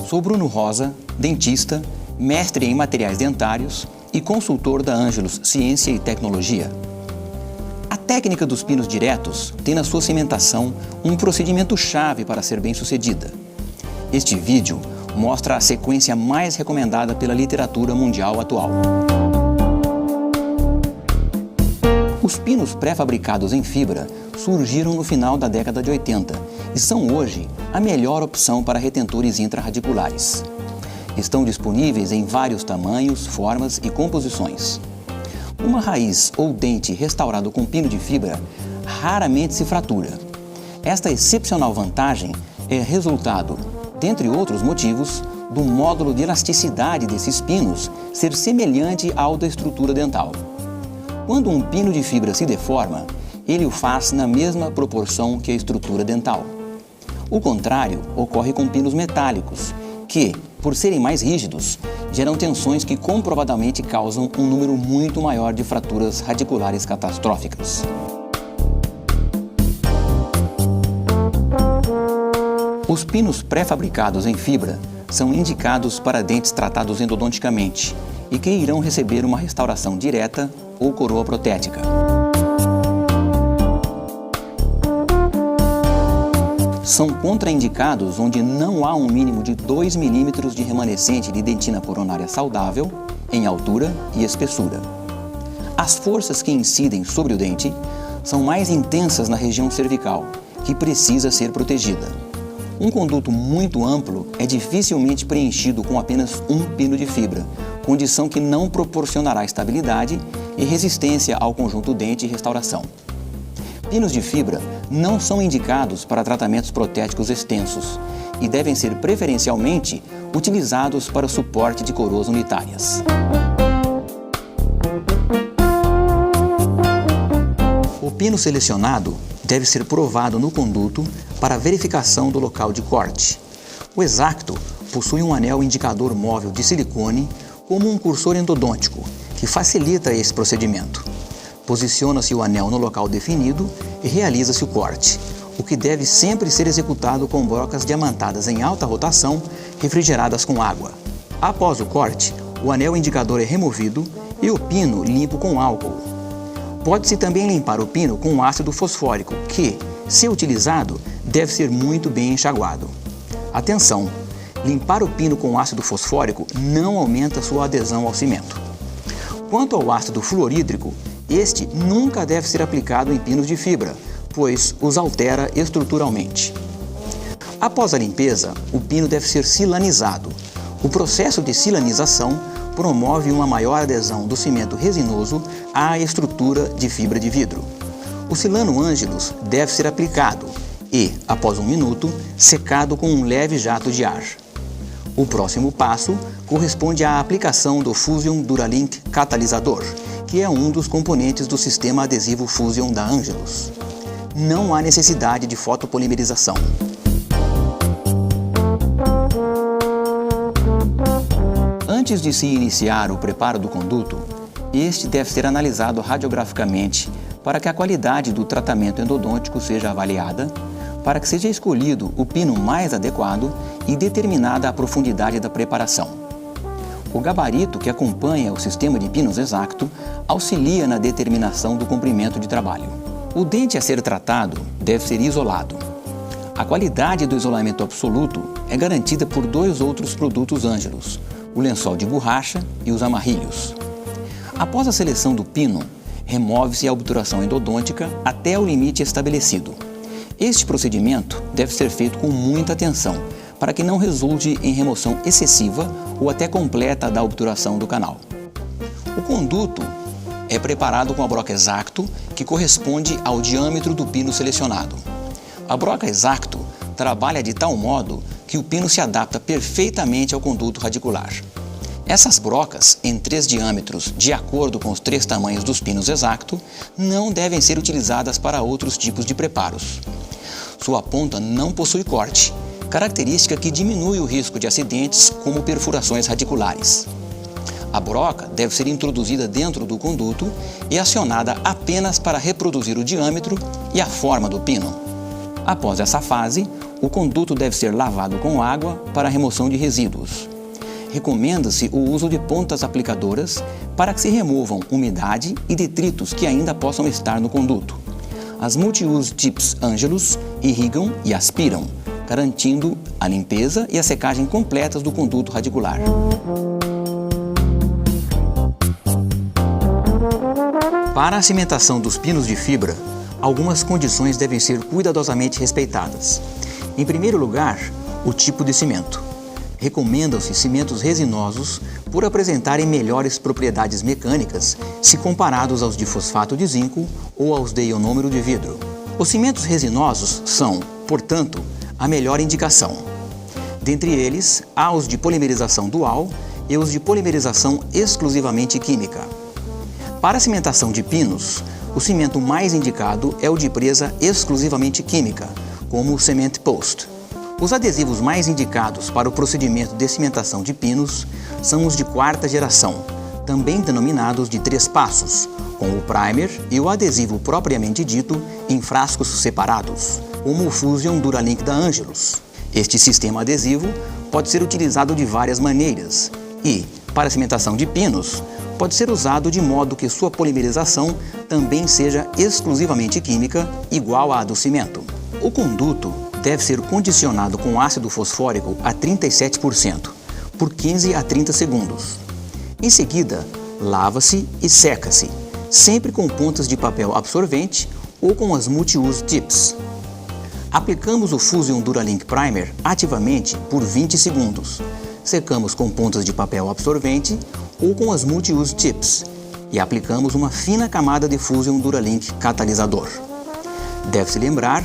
Sou Bruno Rosa, dentista, mestre em materiais dentários e consultor da Ângelos Ciência e Tecnologia. A técnica dos pinos diretos tem na sua cimentação um procedimento-chave para ser bem-sucedida. Este vídeo mostra a sequência mais recomendada pela literatura mundial atual. Os pinos pré-fabricados em fibra surgiram no final da década de 80 e são hoje a melhor opção para retentores intrarradiculares. Estão disponíveis em vários tamanhos, formas e composições. Uma raiz ou dente restaurado com pino de fibra raramente se fratura. Esta excepcional vantagem é resultado, dentre outros motivos, do módulo de elasticidade desses pinos ser semelhante ao da estrutura dental. Quando um pino de fibra se deforma, ele o faz na mesma proporção que a estrutura dental. O contrário ocorre com pinos metálicos, que, por serem mais rígidos, geram tensões que comprovadamente causam um número muito maior de fraturas radiculares catastróficas. Os pinos pré-fabricados em fibra são indicados para dentes tratados endodonticamente e que irão receber uma restauração direta ou coroa protética. São contraindicados onde não há um mínimo de 2 milímetros de remanescente de dentina coronária saudável em altura e espessura. As forças que incidem sobre o dente são mais intensas na região cervical, que precisa ser protegida. Um conduto muito amplo é dificilmente preenchido com apenas um pino de fibra, condição que não proporcionará estabilidade e resistência ao conjunto dente e restauração. Pinos de fibra não são indicados para tratamentos protéticos extensos e devem ser preferencialmente utilizados para o suporte de coroas unitárias. O pino selecionado deve ser provado no conduto para verificação do local de corte. O X-Acto possui um anel indicador móvel de silicone como um cursor endodôntico, que facilita esse procedimento. Posiciona-se o anel no local definido e realiza-se o corte, o que deve sempre ser executado com brocas diamantadas em alta rotação, refrigeradas com água. Após o corte, o anel indicador é removido e o pino limpo com álcool. Pode-se também limpar o pino com ácido fosfórico, que, se utilizado, deve ser muito bem enxaguado. Atenção! Limpar o pino com ácido fosfórico não aumenta sua adesão ao cimento. Quanto ao ácido fluorídrico, este nunca deve ser aplicado em pinos de fibra, pois os altera estruturalmente. Após a limpeza, o pino deve ser silanizado. O processo de silanização promove uma maior adesão do cimento resinoso à estrutura de fibra de vidro. O silano Ângelos deve ser aplicado e, após 1 minuto, secado com um leve jato de ar. O próximo passo corresponde à aplicação do Fusion Duralink Catalisador, que é um dos componentes do sistema adesivo Fusion da Ângelos. Não há necessidade de fotopolimerização. Antes de se iniciar o preparo do conduto, este deve ser analisado radiograficamente para que a qualidade do tratamento endodôntico seja avaliada, para que seja escolhido o pino mais adequado e determinada a profundidade da preparação. O gabarito que acompanha o sistema de pinos X-Acto auxilia na determinação do comprimento de trabalho. O dente a ser tratado deve ser isolado. A qualidade do isolamento absoluto é garantida por 2 outros produtos Ângelos, o lençol de borracha e os amarrilhos. Após a seleção do pino, remove-se a obturação endodôntica até o limite estabelecido. Este procedimento deve ser feito com muita atenção, para que não resulte em remoção excessiva ou até completa da obturação do canal. O conduto é preparado com a broca X-Acto, que corresponde ao diâmetro do pino selecionado. A broca X-Acto trabalha de tal modo que o pino se adapta perfeitamente ao conduto radicular. Essas brocas, em 3 diâmetros, de acordo com os 3 tamanhos dos pinos X-Acto, não devem ser utilizadas para outros tipos de preparos. Sua ponta não possui corte, característica que diminui o risco de acidentes como perfurações radiculares. A broca deve ser introduzida dentro do conduto e acionada apenas para reproduzir o diâmetro e a forma do pino. Após essa fase, o conduto deve ser lavado com água para a remoção de resíduos. Recomenda-se o uso de pontas aplicadoras para que se removam umidade e detritos que ainda possam estar no conduto. As multi-use tips Angelus irrigam e aspiram, garantindo a limpeza e a secagem completas do conduto radicular. Para a cimentação dos pinos de fibra, algumas condições devem ser cuidadosamente respeitadas. Em primeiro lugar, o tipo de cimento. Recomendam-se cimentos resinosos por apresentarem melhores propriedades mecânicas se comparados aos de fosfato de zinco ou aos de ionômero de vidro. Os cimentos resinosos são, portanto, a melhor indicação. Dentre eles, há os de polimerização dual e os de polimerização exclusivamente química. Para a cimentação de pinos, o cimento mais indicado é o de presa exclusivamente química, como o Cement Post. Os adesivos mais indicados para o procedimento de cimentação de pinos são os de quarta geração, também denominados de 3 passos, com o primer e o adesivo propriamente dito em frascos separados, como o Fusion Duralink da Angelus. Este sistema adesivo pode ser utilizado de várias maneiras e, para a cimentação de pinos, pode ser usado de modo que sua polimerização também seja exclusivamente química, igual à do cimento. O conduto deve ser condicionado com ácido fosfórico a 37%, por 15 a 30 segundos. Em seguida, lava-se e seca-se, sempre com pontas de papel absorvente ou com as multi-use tips. Aplicamos o Fusion Duralink Primer ativamente por 20 segundos. Secamos com pontas de papel absorvente ou com as multi-use tips e aplicamos uma fina camada de Fusion Duralink catalisador. Deve-se lembrar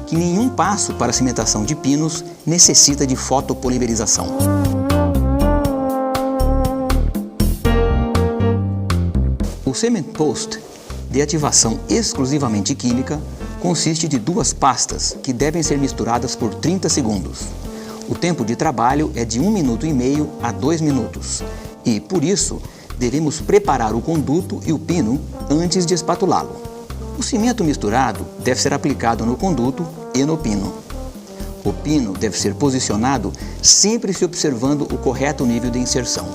que nenhum passo para a cimentação de pinos necessita de fotopolimerização. O Cement Post, de ativação exclusivamente química, consiste de 2 pastas que devem ser misturadas por 30 segundos. O tempo de trabalho é de 1,5 minuto a 2 minutos e, por isso, devemos preparar o conduto e o pino antes de espatulá-lo. O cimento misturado deve ser aplicado no conduto e no pino. O pino deve ser posicionado sempre se observando o correto nível de inserção.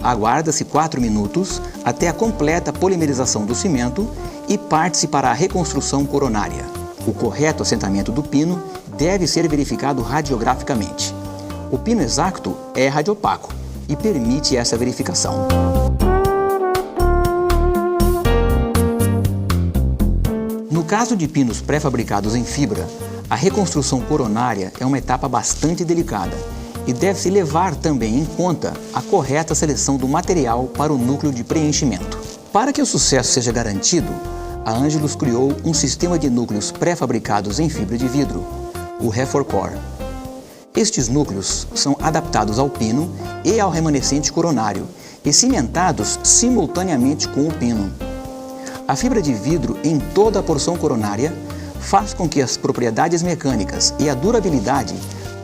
Aguarda-se 4 minutos até a completa polimerização do cimento e parte-se para a reconstrução coronária. O correto assentamento do pino deve ser verificado radiograficamente. O pino exacto é radiopaco e permite essa verificação. No caso de pinos pré-fabricados em fibra, a reconstrução coronária é uma etapa bastante delicada e deve-se levar também em conta a correta seleção do material para o núcleo de preenchimento. Para que o sucesso seja garantido, a Angelus criou um sistema de núcleos pré-fabricados em fibra de vidro, o Refor-Core. Estes núcleos são adaptados ao pino e ao remanescente coronário e cimentados simultaneamente com o pino. A fibra de vidro em toda a porção coronária faz com que as propriedades mecânicas e a durabilidade,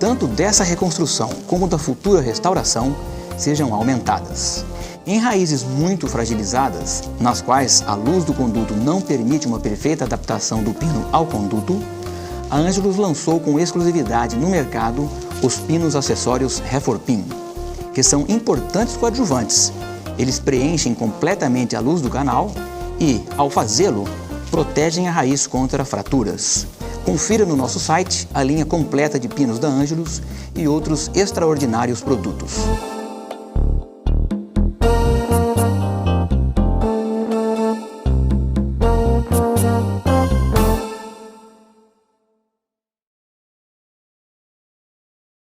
tanto dessa reconstrução como da futura restauração, sejam aumentadas. Em raízes muito fragilizadas, nas quais a luz do conduto não permite uma perfeita adaptação do pino ao conduto, a Angelus lançou com exclusividade no mercado os pinos acessórios Refor-Pin, que são importantes coadjuvantes. Eles preenchem completamente a luz do canal e, ao fazê-lo, protegem a raiz contra fraturas. Confira no nosso site a linha completa de pinos da Angelus e outros extraordinários produtos.